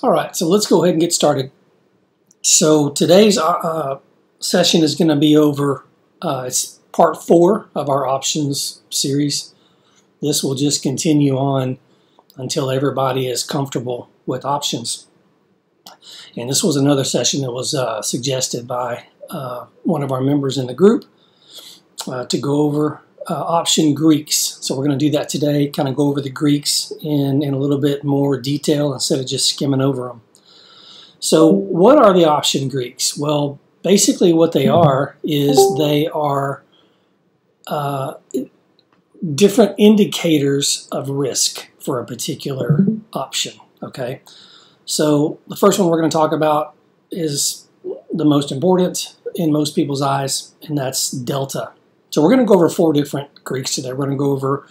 All right, so let's go ahead and get started. So today's session is going to be over, it's part 4 of our options series. This will just continue on until everybody is comfortable with options. And this was another session that was suggested by one of our members in the group to go over option Greeks. So we're going to do that today, kind of go over the Greeks in a little bit more detail instead of just skimming over them. So what are the option Greeks? Well, basically what they are is they are different indicators of risk for a particular option, okay? So the first one we're going to talk about is the most important in most people's eyes, and that's delta. So we're going to go over 4 different Greeks today. We're going to go over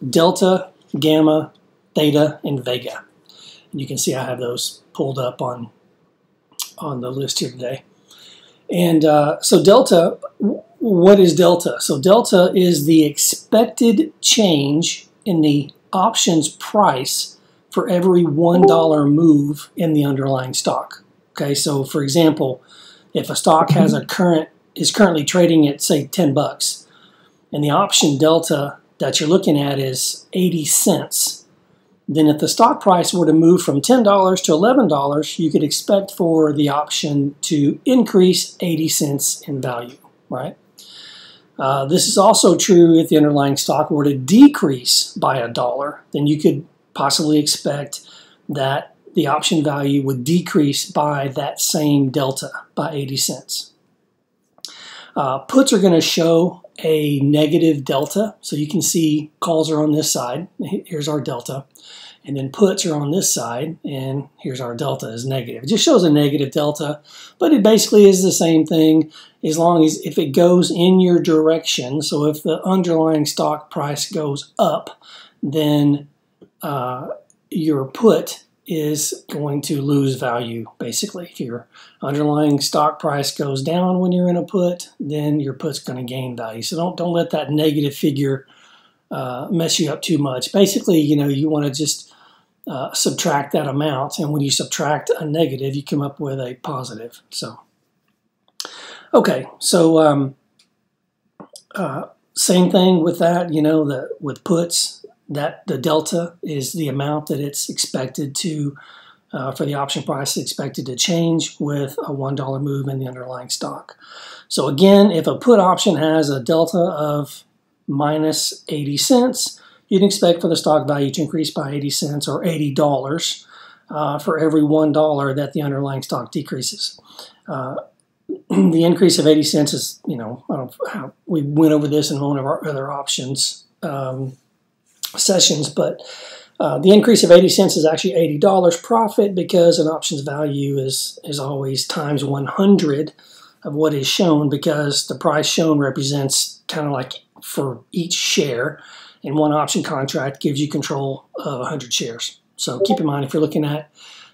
delta, gamma, theta, and Vega. And you can see I have those pulled up on the list here today. And so delta, what is delta? So delta is the expected change in the options price for every $1 move in the underlying stock. Okay, so for example, if a stock has is currently trading at say 10 bucks, and the option delta that you're looking at is 80 cents, then if the stock price were to move from $10 to $11, you could expect for the option to increase 80 cents in value, right? This is also true if the underlying stock were to decrease by $1, then you could possibly expect that the option value would decrease by that same delta, by 80 cents. Puts are going to show a negative delta. So you can see calls are on this side. Here's our delta. And then puts are on this side. And here's our delta is negative. It just shows a negative delta. But it basically is the same thing as long as if it goes in your direction. So if the underlying stock price goes up, then your put is going to lose value, basically. If your underlying stock price goes down when you're in a put, then your put's going to gain value. So don't let that negative figure mess you up too much. Basically, you know, you want to just subtract that amount, and when you subtract a negative, you come up with a positive. So, okay, so same thing with that, you know, with puts, that the delta is the amount that it's expected to, for the option price, expected to change with a $1 move in the underlying stock. So again, if a put option has a delta of minus 80 cents, you'd expect for the stock value to increase by 80 cents or $80 for every $1 that the underlying stock decreases. The increase of 80 cents is, you know, I don't know how we went over this in one of our other options sessions, but the increase of 80 cents is actually $80 profit because an options value is always times 100 of what is shown, because the price shown represents kind of like for each share, and one option contract gives you control of 100 shares. So keep in mind, if you're looking at,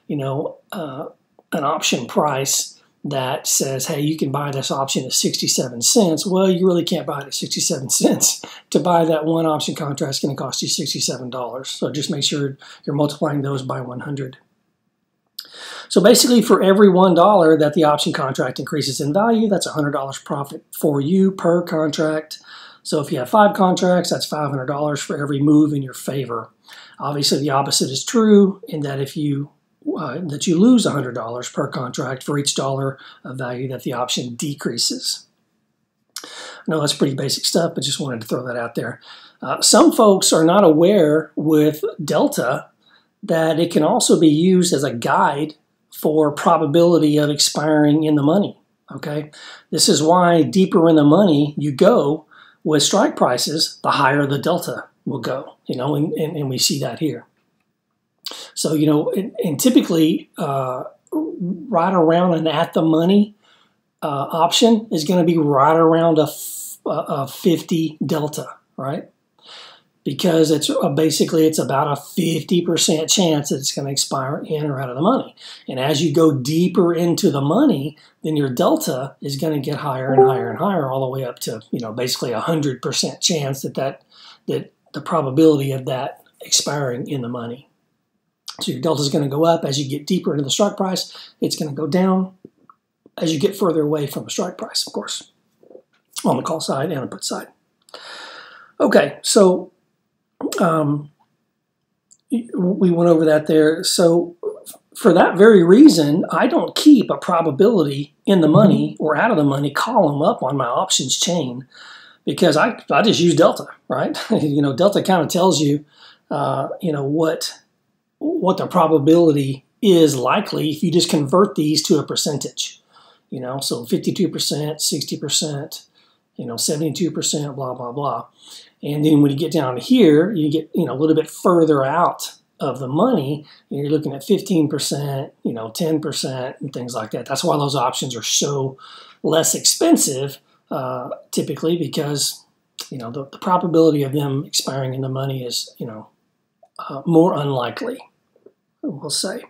you know, an option price that says, hey, you can buy this option at 67 cents. Well, you really can't buy it at 67 cents. To buy that one option contract is going to cost you $67. So just make sure you're multiplying those by 100. So basically, for every $1 that the option contract increases in value, that's $100 profit for you per contract. So if you have 5 contracts, that's $500 for every move in your favor. Obviously, the opposite is true in that if you lose $100 per contract for each dollar of value that the option decreases. I know that's pretty basic stuff, but just wanted to throw that out there. Some folks are not aware with delta that it can also be used as a guide for probability of expiring in the money. Okay, this is why deeper in the money you go with strike prices, the higher the delta will go. You know, and we see that here. So, you know, and typically right around an at the money option is going to be right around a 50 delta, right? Because it's basically it's about a 50% chance that it's going to expire in or out of the money. And as you go deeper into the money, then your delta is going to get higher and higher and higher, all the way up to, you know, basically 100% chance that the probability of that expiring in the money. So your delta is going to go up as you get deeper into the strike price. It's going to go down as you get further away from the strike price, of course, on the call side and the put side. Okay, so we went over that there. So for that very reason, I don't keep a probability in the money or out of the money column up on my options chain, because I just use delta, right? Delta kind of tells you, what the probability is likely if you just convert these to a percentage. So 52%, 60%, 72%, blah, blah, blah. And then when you get down to here, you get, a little bit further out of the money, and you're looking at 15%, 10%, and things like that. That's why those options are so less expensive, typically, because, the probability of them expiring in the money is, more unlikely, we'll say.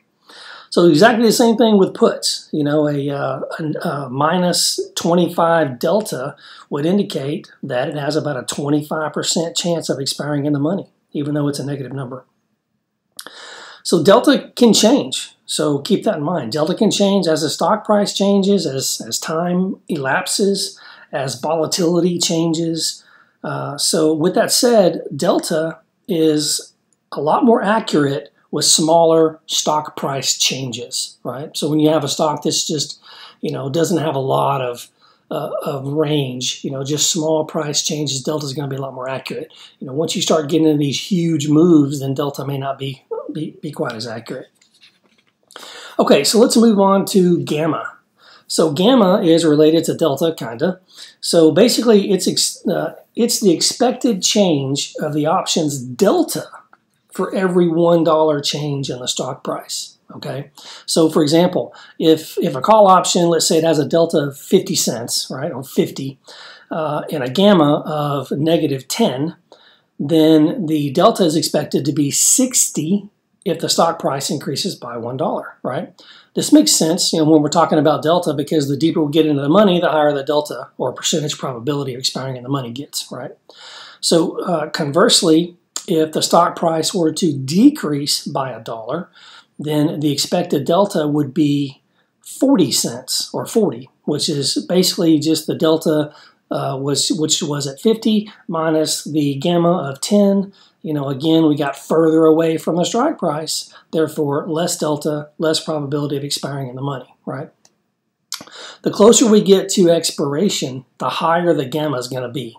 So exactly the same thing with puts. A minus 25 delta would indicate that it has about a 25% chance of expiring in the money, even though it's a negative number. So delta can change. So keep that in mind. Delta can change as the stock price changes, as time elapses, as volatility changes. So with that said, delta is a lot more accurate with smaller stock price changes, right? So when you have a stock that's just, doesn't have a lot of range, just small price changes, delta is going to be a lot more accurate. Once you start getting into these huge moves, then delta may not be quite as accurate. Okay, so let's move on to gamma. So gamma is related to delta, kinda. So basically, it's the expected change of the option's delta for every $1 change in the stock price. Okay, so for example, if a call option, let's say it has a delta of 50 cents, right, or 50, and a gamma of negative 10, then the delta is expected to be 60 if the stock price increases by $1, right? This makes sense, when we're talking about delta, because the deeper we get into the money, the higher the delta or percentage probability of expiring in the money gets, right? So conversely, if the stock price were to decrease by $1, then the expected delta would be 40 cents or 40, which is basically just the delta which was at 50 minus the gamma of 10. Again, we got further away from the strike price, therefore less delta, less probability of expiring in the money, right? The closer we get to expiration, the higher the gamma is going to be,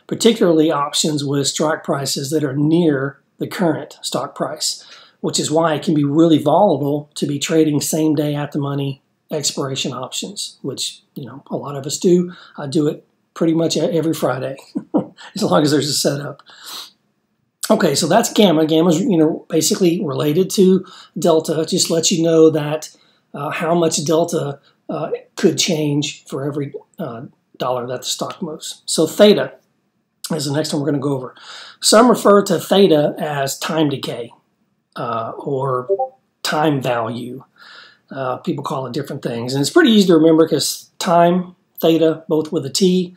particularly options with strike prices that are near the current stock price, which is why it can be really volatile to be trading same day at the money expiration options, which, a lot of us do. I do it pretty much every Friday, as long as there's a setup. Okay, so that's gamma. Gamma is, basically related to delta. Just lets you know that how much delta could change for every dollar that the stock moves. So theta is the next one we're going to go over. Some refer to theta as time decay or time value. People call it different things. And it's pretty easy to remember because time, theta, both with a T.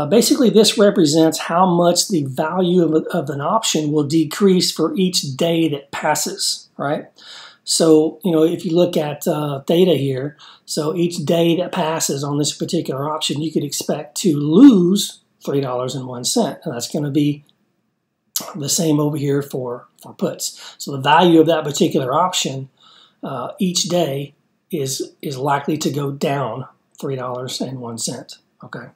Basically, this represents how much the value of an option will decrease for each day that passes, right? So, if you look at theta here, so each day that passes on this particular option, you could expect to lose $3.01. And that's going to be the same over here for puts. So the value of that particular option each day is likely to go down $3.01. Okay.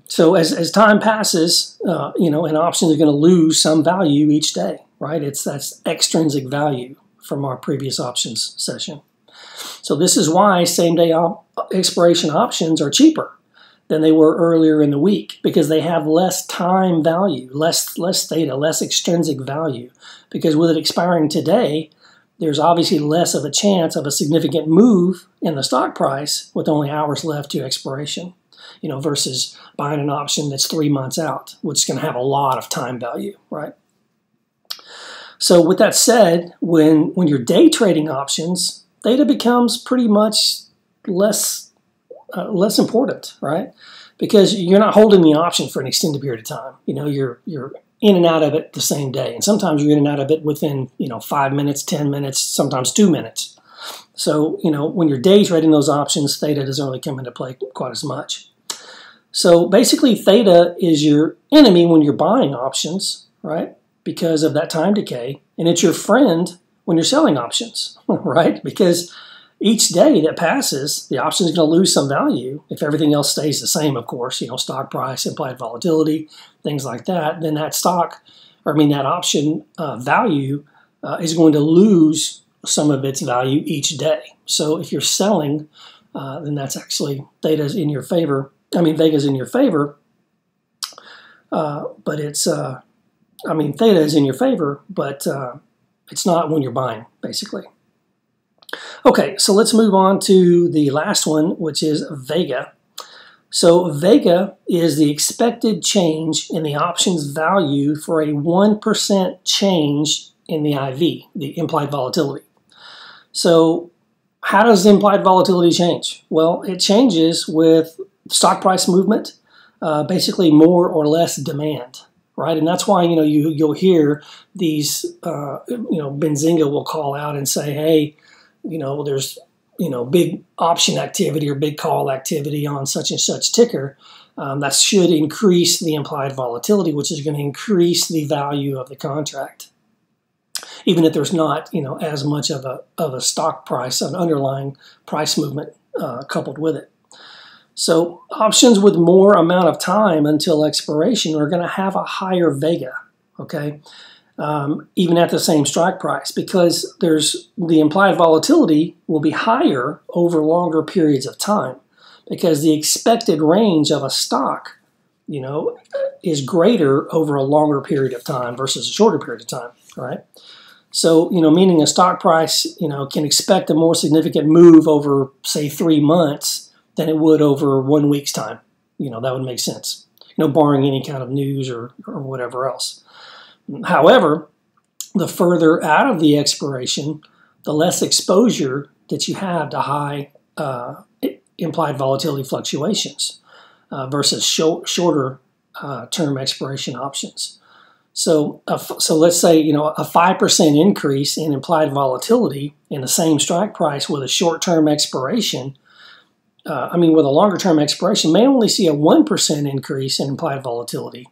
So as time passes, an option is going to lose some value each day, right? That's extrinsic value from our previous options session. So this is why same-day expiration options are cheaper than they were earlier in the week, because they have less time value, less theta, less extrinsic value. Because with it expiring today, there's obviously less of a chance of a significant move in the stock price with only hours left to expiration, versus buying an option that's 3 months out, which is going to have a lot of time value, right? So with that said, when you're day trading options, theta becomes pretty much less important, right? Because you're not holding the option for an extended period of time. You're in and out of it the same day. And sometimes you're in and out of it within, 5 minutes, 10 minutes, sometimes 2 minutes. So, when you're day trading those options, theta doesn't really come into play quite as much. So basically, theta is your enemy when you're buying options, right? Because of that time decay. And it's your friend when you're selling options, right? Because each day that passes, the option is going to lose some value. If everything else stays the same, of course, stock price, implied volatility, things like that, then that that option value is going to lose some of its value each day. So if you're selling, then that's actually Vega's in your favor, but it's, Theta is in your favor, but it's not when you're buying, basically. Okay, so let's move on to the last one, which is Vega. So Vega is the expected change in the options value for a 1% change in the IV, the implied volatility. So how does the implied volatility change? Well, it changes with stock price movement, basically more or less demand, right? And that's why, you'll hear these, Benzinga will call out and say, hey, there's, big option activity or big call activity on such and such ticker. That should increase the implied volatility, which is going to increase the value of the contract, even if there's not, as much of a stock price, an underlying price movement coupled with it. So options with more amount of time until expiration are going to have a higher Vega, okay, even at the same strike price, because the implied volatility will be higher over longer periods of time, because the expected range of a stock, is greater over a longer period of time versus a shorter period of time, right? So, meaning a stock price, can expect a more significant move over, say, 3 months than it would over 1 week's time. That would make sense, barring any kind of news or whatever else. However, the further out of the expiration, the less exposure that you have to high implied volatility fluctuations versus shorter term expiration options. So let's say, a 5% increase in implied volatility in the same strike price with a short-term expiration, with a longer-term expiration, may only see a 1% increase in implied volatility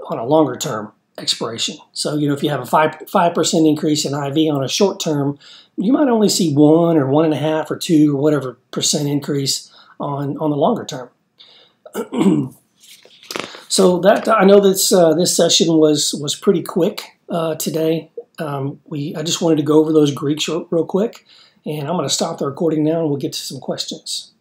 on a longer-term expiration. So, if you have a 5% increase in IV on a short term, you might only see 1 or 1.5 or 2 or whatever percent increase on the longer term. So that I know this session was pretty quick today. I just wanted to go over those Greeks real quick, and I'm going to stop the recording now and we'll get to some questions.